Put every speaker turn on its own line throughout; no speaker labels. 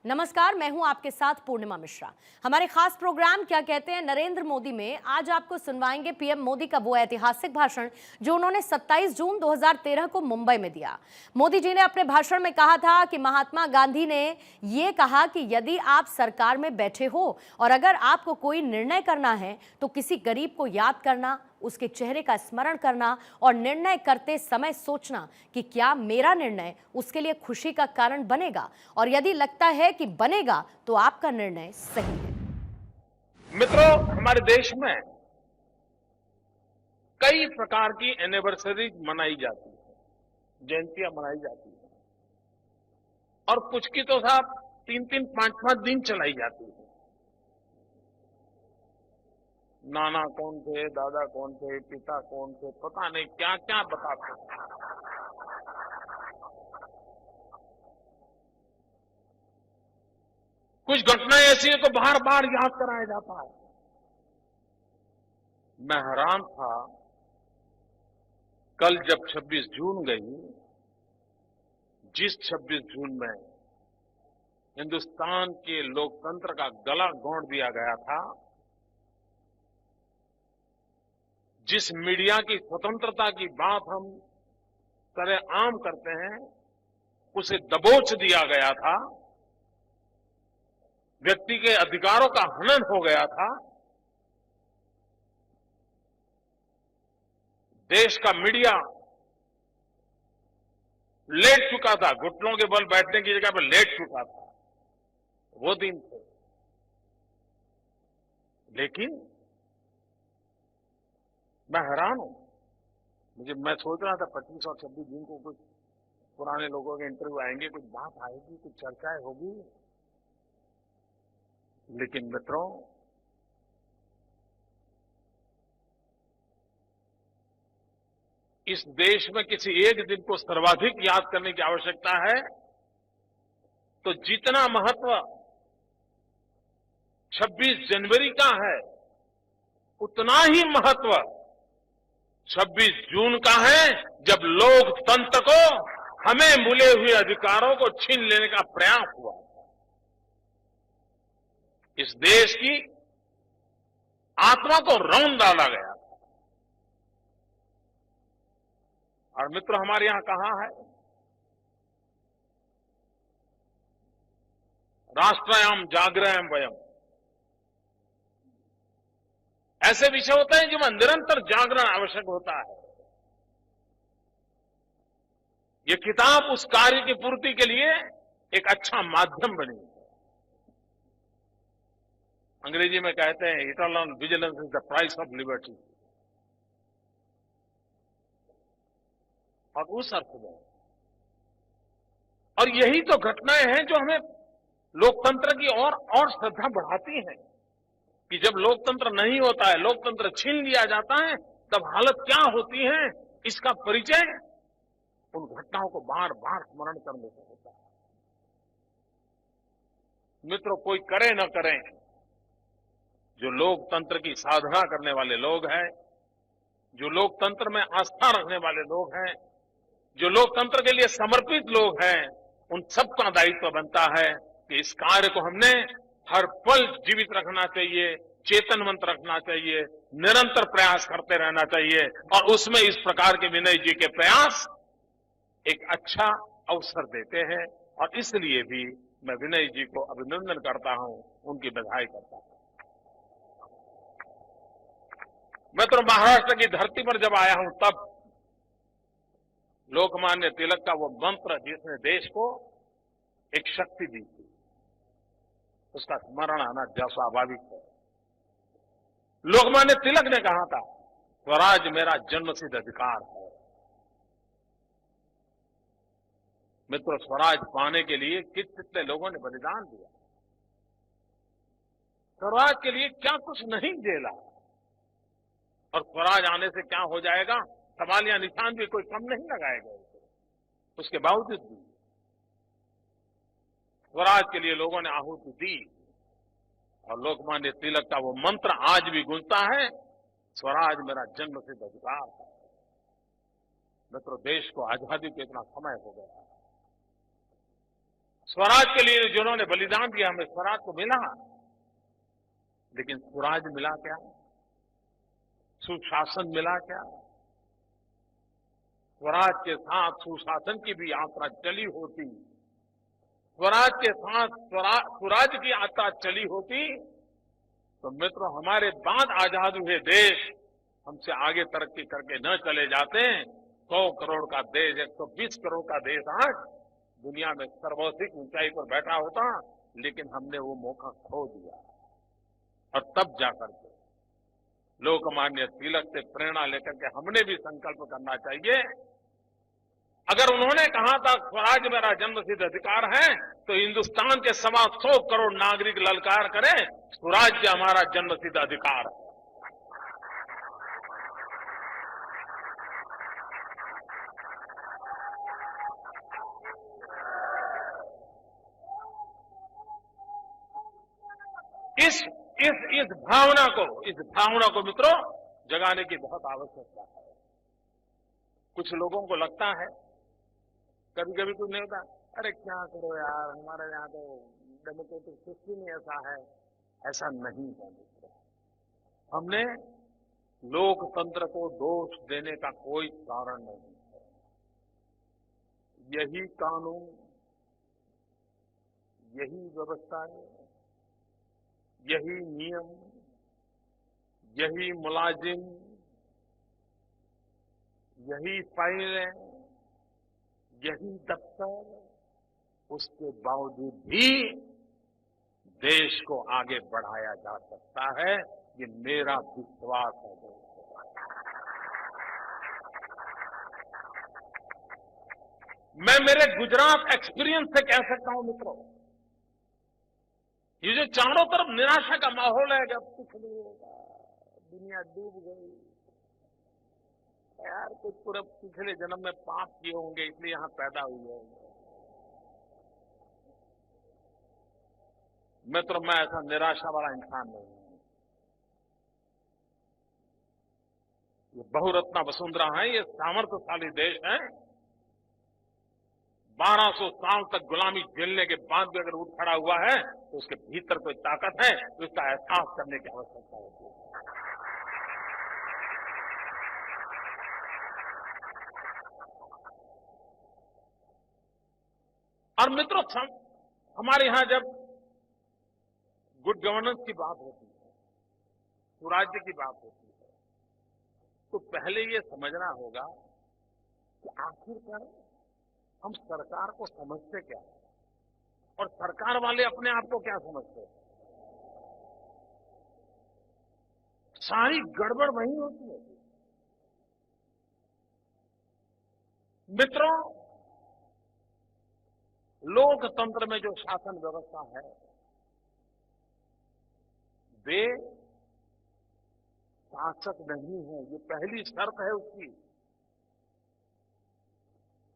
नमस्कार, मैं हूं आपके साथ पूर्णिमा मिश्रा। हमारे खास प्रोग्राम क्या कहते हैं नरेंद्र मोदी में आज आपको सुनवाएंगे पीएम मोदी का वो ऐतिहासिक भाषण जो उन्होंने 27 जून 2013 को मुंबई में दिया। मोदी जी ने अपने भाषण में कहा था कि महात्मा गांधी ने ये कहा कि यदि आप सरकार में बैठे हो और अगर आपको कोई निर्णय करना है तो किसी गरीब को याद करना, उसके चेहरे का स्मरण करना और निर्णय करते समय सोचना कि क्या मेरा निर्णय उसके लिए खुशी का कारण बनेगा, और यदि लगता है कि बनेगा तो आपका निर्णय सही है।
मित्रों, हमारे देश में कई प्रकार की एनिवर्सरी मनाई जाती है, जयंतियां मनाई जाती है और कुछ की तो साहब 3-3, 5-5 दिन चलाई जाती है। नाना कौन थे, दादा कौन थे, पिता कौन थे, पता नहीं क्या क्या बताते हैं। कुछ घटनाएं ऐसी है तो बार बार याद कराया जाता है। मैं हैरान था कल जब 26 जून गई, जिस 26 जून में हिंदुस्तान के लोकतंत्र का गला घोंट दिया गया था, जिस मीडिया की स्वतंत्रता की बात हम सरेआम करते हैं उसे दबोच दिया गया था, व्यक्ति के अधिकारों का हनन हो गया था, देश का मीडिया लेट चुका था, घुटनों के बल बैठने की जगह पर लेट चुका था। वो दिन थे। लेकिन मैं हैरान हूं। मैं सोच रहा था 25 और 26 जून को कुछ पुराने लोगों के इंटरव्यू आएंगे, कुछ बात आएगी, कुछ चर्चाएं होगी। लेकिन मित्रों, इस देश में किसी एक दिन को सर्वाधिक याद करने की आवश्यकता है तो जितना महत्व 26 जनवरी का है उतना ही महत्व 26 जून का है, जब लोकतंत्र को, हमें मिले हुए अधिकारों को छीन लेने का प्रयास हुआ। इस देश की आत्मा को रौंद डाला गया। और मित्र, हमारे यहां कहा है, राष्ट्रयाम जागृहम वयम। ऐसे विषय होते हैं जिनमें निरंतर जागरण आवश्यक होता है। ये किताब उस कार्य की पूर्ति के लिए एक अच्छा माध्यम बनी है। अंग्रेजी में कहते हैं eternal vigilance is the price of liberty. और उस अर्थ में, और यही तो घटनाएं हैं जो हमें लोकतंत्र की और श्रद्धा बढ़ाती हैं कि जब लोकतंत्र नहीं होता है, लोकतंत्र छीन लिया जाता है, तब हालत क्या होती है, इसका परिचय उन घटनाओं को बार बार स्मरण करने से होता है। मित्रों, कोई करे न करे, जो लोकतंत्र की साधना करने वाले लोग हैं, जो लोकतंत्र में आस्था रखने वाले लोग हैं, जो लोकतंत्र के लिए समर्पित लोग हैं, उन सबका दायित्व बनता है कि इस कार्य को हमने हर पल जीवित रखना चाहिए, चेतनवंत रखना चाहिए, निरंतर प्रयास करते रहना चाहिए। और उसमें इस प्रकार के विनय जी के प्रयास एक अच्छा अवसर देते हैं। और इसलिए भी मैं विनय जी को अभिनंदन करता हूं, उनकी बधाई करता हूं। मैं तो महाराष्ट्र की धरती पर जब आया हूं तब लोकमान्य तिलक का वो मंत्र जिसने देश को एक शक्ति दी थी, उसका स्मरण आना स्वाभाविक है। लोकमान्य तिलक ने कहा था, स्वराज मेरा जन्मसिद्ध अधिकार है। मित्रों, स्वराज पाने के लिए कितने लोगों ने बलिदान दिया, स्वराज के लिए क्या कुछ नहीं झेला। और स्वराज आने से क्या हो जाएगा, सवाल या निशान भी कोई कम नहीं लगाएगा। उसके बावजूद भी स्वराज के लिए लोगों ने आहुति दी। और लोकमान्य तिलक का वो मंत्र आज भी गूंजता है, स्वराज मेरा जन्मसिद्ध अधिकार है। मित्रों, देश को आजादी के इतना समय हो गया, स्वराज के लिए जिन्होंने बलिदान दिया, हमें स्वराज तो मिला, लेकिन स्वराज मिला क्या? सुशासन मिला क्या? स्वराज के साथ सुशासन की भी यात्रा चली होती, स्वराज के साथ स्वराज की यात्रा चली होती, तो मित्रों हमारे बाद आजाद हुए देश हमसे आगे तरक्की करके न चले जाते। 100 करोड़ का देश, 120 करोड़ का देश आज दुनिया में सर्वाधिक ऊंचाई पर बैठा होता, लेकिन हमने वो मौका खो दिया। और तब जाकर के लोकमान्य तिलक से प्रेरणा लेकर के हमने भी संकल्प करना चाहिए। अगर उन्होंने कहा था स्वराज मेरा जन्मसिद्ध अधिकार है, तो हिंदुस्तान के 125 करोड़ नागरिक ललकार करें, स्वराज्य हमारा जन्मसिद्ध अधिकार है। इस भावना को मित्रों जगाने की बहुत आवश्यकता है। कुछ लोगों को लगता है, कभी कभी कुछ नहीं होता, अरे क्या करो यार, हमारे यहाँ तो डेमोक्रेटिक सिस्टम ही ऐसा है। ऐसा नहीं है मित्रों। हमने लोकतंत्र को दोष देने का कोई कारण नहीं है। यही कानून, यही व्यवस्थाएं, यही नियम, यही मुलाजिम, यही फाइलें, यही दफ्तर, उसके बावजूद भी देश को आगे बढ़ाया जा सकता है। ये मेरा विश्वास है दोस्तों। मैं मेरे गुजरात एक्सपीरियंस से कह सकता हूं मित्रों, ये जो चारों तरफ निराशा का माहौल है, जब कुछ नहीं होगा, दुनिया डूब गई यार, कुछ पूरे पिछले जन्म में पाप किए होंगे इसलिए यहां पैदा हुए होंगे। मित्रों मैं ऐसा निराशा वाला इंसान नहीं हूं। ये बहुरत्ना वसुंधरा है, ये सामर्थ्यशाली देश है। 1200 साल तक गुलामी झेलने के बाद भी अगर उठ खड़ा हुआ है, तो उसके भीतर कोई ताकत है, तो उसका एहसास करने की आवश्यकता होती है। और मित्रों हमारे यहां जब गुड गवर्नेंस की बात होती है, सुराज्य की बात होती है, तो पहले ये समझना होगा कि आखिरकार हम सरकार को समझते क्या है और सरकार वाले अपने आप को क्या समझते हैं। सारी गड़बड़ वही होती है मित्रों। लोकतंत्र में जो शासन व्यवस्था है, वे शासक नहीं है, ये पहली शर्त है उसकी।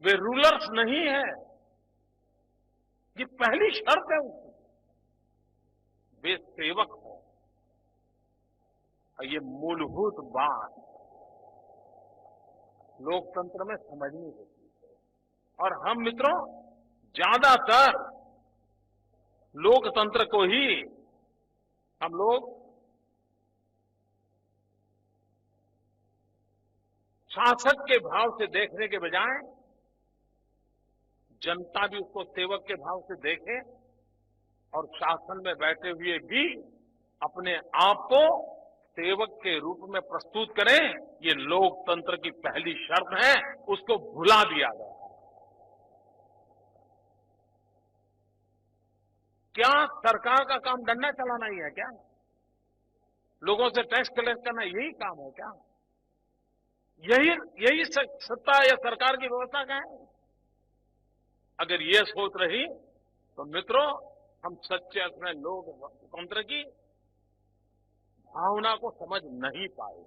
वे रूलर्स नहीं है, ये पहली शर्त है उसकी। वे सेवक है, और ये मूलभूत बात लोकतंत्र में समझनी होती है। और हम मित्रों ज्यादातर लोकतंत्र को ही हम लोग शासक के भाव से देखने के बजाय जनता भी उसको सेवक के भाव से देखे और शासन में बैठे हुए भी अपने आप को सेवक के रूप में प्रस्तुत करें, ये लोकतंत्र की पहली शर्त है। उसको भुला दिया गया। क्या सरकार का काम डंडा चलाना ही है क्या? लोगों से टैक्स कलेक्ट करना यही काम है क्या? यही सत्ता या सरकार की व्यवस्था का है? अगर ये सोच रही तो मित्रों हम सच्चे अर्थ में लोकतंत्र की भावना को समझ नहीं पाए।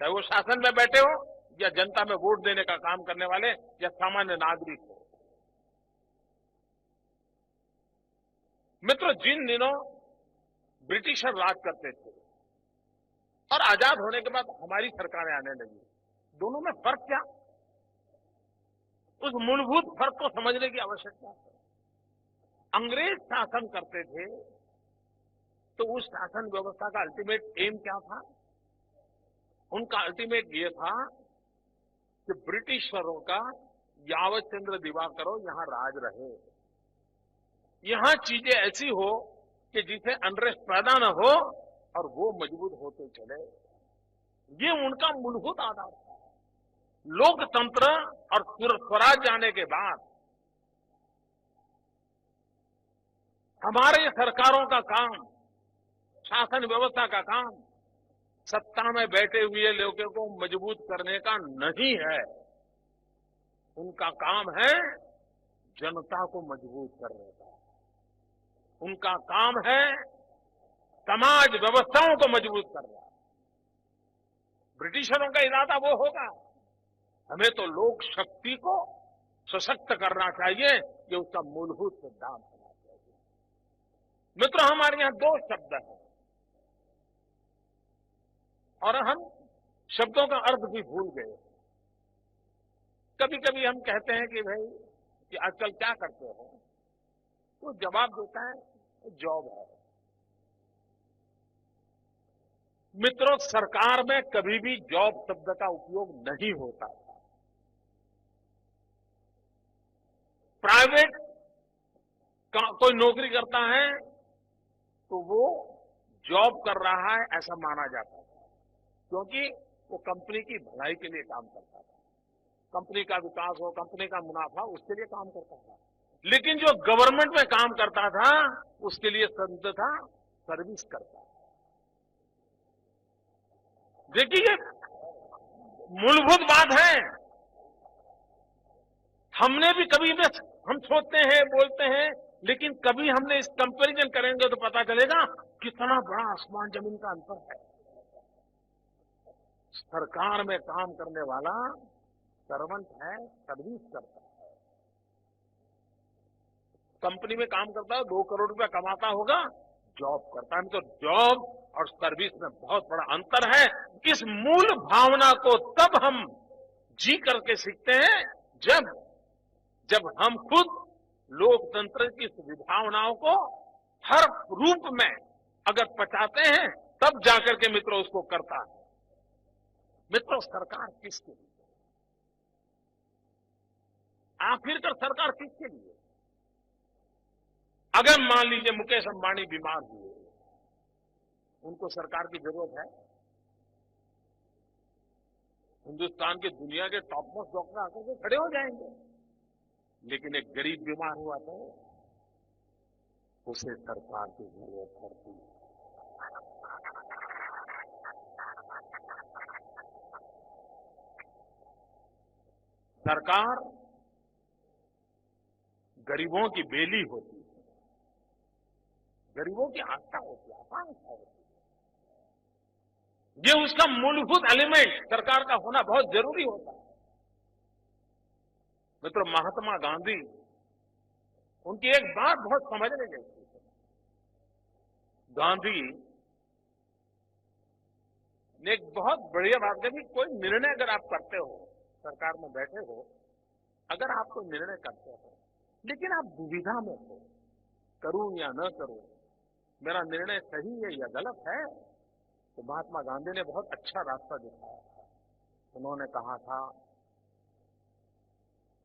चाहे वो शासन में बैठे हो या जनता में वोट देने का काम करने वाले या सामान्य नागरिक हो। मित्रों जिन दिनों ब्रिटिशर राज करते थे और आजाद होने के बाद हमारी सरकारें आने लगी, दोनों में फर्क क्या? उस मूलभूत फर्क को समझने की आवश्यकता है। अंग्रेज शासन करते थे तो उस शासन व्यवस्था का अल्टीमेट एम क्या था? उनका अल्टीमेट ये था कि ब्रिटिशरों का यावत चंद्र दिवाकरो यहां राज रहे, यहां चीजें ऐसी हो कि जिसे अनरेस्ट पैदा न हो और वो मजबूत होते चले। ये उनका मूलभूत आधार था। लोकतंत्र और स्वराज आने के बाद हमारे सरकारों का काम, शासन व्यवस्था का काम सत्ता में बैठे हुए लोगों को मजबूत करने का नहीं है। उनका काम है जनता को मजबूत करने का। उनका काम है समाज व्यवस्थाओं को मजबूत करना। ब्रिटिशरों का इरादा वो होगा, हमें तो लोक शक्ति को सशक्त करना चाहिए, ये उसका मूलभूत सिद्धांत होना चाहिए। मित्रों, हमारे यहां दो शब्द हैं और हम शब्दों का अर्थ भी भूल गए। कभी कभी हम कहते हैं कि भाई कि आजकल क्या करते हो, तो जवाब देता है जॉब है। मित्रों, सरकार में कभी भी जॉब शब्द का उपयोग नहीं होता था। प्राइवेट कोई नौकरी करता है तो वो जॉब कर रहा है ऐसा माना जाता था, क्योंकि वो कंपनी की भलाई के लिए काम करता था, कंपनी का विकास हो, कंपनी का मुनाफा, उसके लिए काम करता था। लेकिन जो गवर्नमेंट में काम करता था उसके लिए शब्द था सर्विस करता था। देखिए, मूलभूत बात है। हमने भी कभी में हम सोचते हैं, बोलते हैं, लेकिन कभी हमने इस कंपैरिजन करेंगे तो पता चलेगा कितना बड़ा आसमान जमीन का अंतर है। सरकार में काम करने वाला सर्वेंट है, सर्विस करता है। कंपनी में काम करता है, 2 करोड़ रुपया कमाता होगा, जॉब करता है। तो जॉब और सर्विस में बहुत बड़ा अंतर है। इस मूल भावना को तब हम जी करके सीखते हैं जब हम खुद लोकतंत्र की विभावनाओं को हर रूप में अगर पचाते हैं, तब जाकर के मित्रों उसको करता है। मित्रों, सरकार किसके लिए? आखिरकार सरकार किसके लिए? अगर मान लीजिए मुकेश अंबानी बीमार हुए, उनको सरकार की जरूरत है? हिंदुस्तान के दुनिया के टॉप मोस्ट डॉक्टर आकर के खड़े हो जाएंगे। लेकिन एक गरीब बीमार हुआ तो उसे सरकार की जरूरत पड़ती है। सरकार गरीबों की बेली होती है, गरीबों की आस्था होती है, आकांक्षा होती है। ये उसका मूलभूत एलिमेंट सरकार का होना बहुत जरूरी होता है। मित्रों, महात्मा गांधी, उनकी एक बात बहुत समझने जैसी है। गांधी ने एक बहुत बढ़िया बात कही, कोई निर्णय अगर आप करते हो, सरकार में बैठे हो, अगर आप कोई निर्णय करते हो लेकिन आप दुविधा में हो, करूं या न करूं, मेरा निर्णय सही है या गलत है, तो महात्मा गांधी ने बहुत अच्छा रास्ता दिखाया था। उन्होंने कहा था,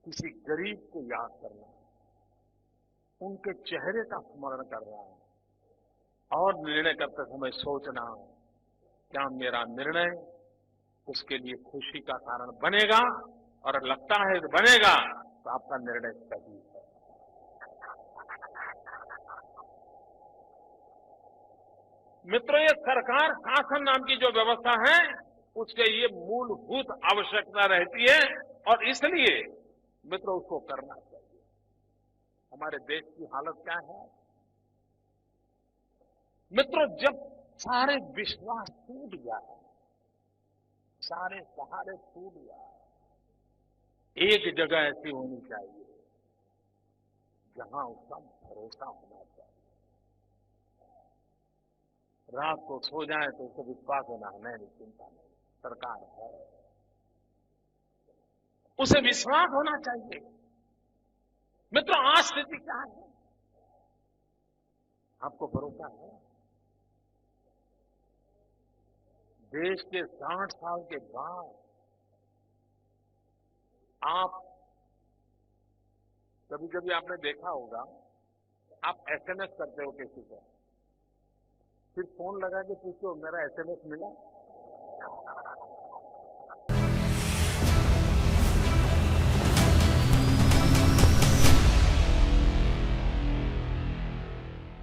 किसी गरीब को याद करना, उनके चेहरे का स्मरण करना और निर्णय करते समय सोचना, क्या मेरा निर्णय उसके लिए खुशी का कारण बनेगा, और लगता है कि बनेगा तो आपका निर्णय सही है। मित्रों, ये सरकार शासन नाम की जो व्यवस्था है, उसके ये मूलभूत आवश्यकता रहती है और इसलिए मित्रों उसको करना चाहिए। हमारे देश की हालत क्या है मित्रों? जब सारे विश्वास टूट जाए, सारे सहारे टूट जाए, एक जगह ऐसी होनी चाहिए जहां उसका भरोसा होना चाहिए। रात को सो जाए तो उसको विश्वास होना, नहीं चिंता नहीं, सरकार है, उसे विश्वास होना चाहिए। मित्रों, आज स्थिति क्या है? आपको भरोसा है? देश के 60 साल के बाद आप कभी कभी आपने देखा होगा, आप एसएमएस करते हो किसी को, फिर फोन लगा के पूछो मेरा एसएमएस मिला?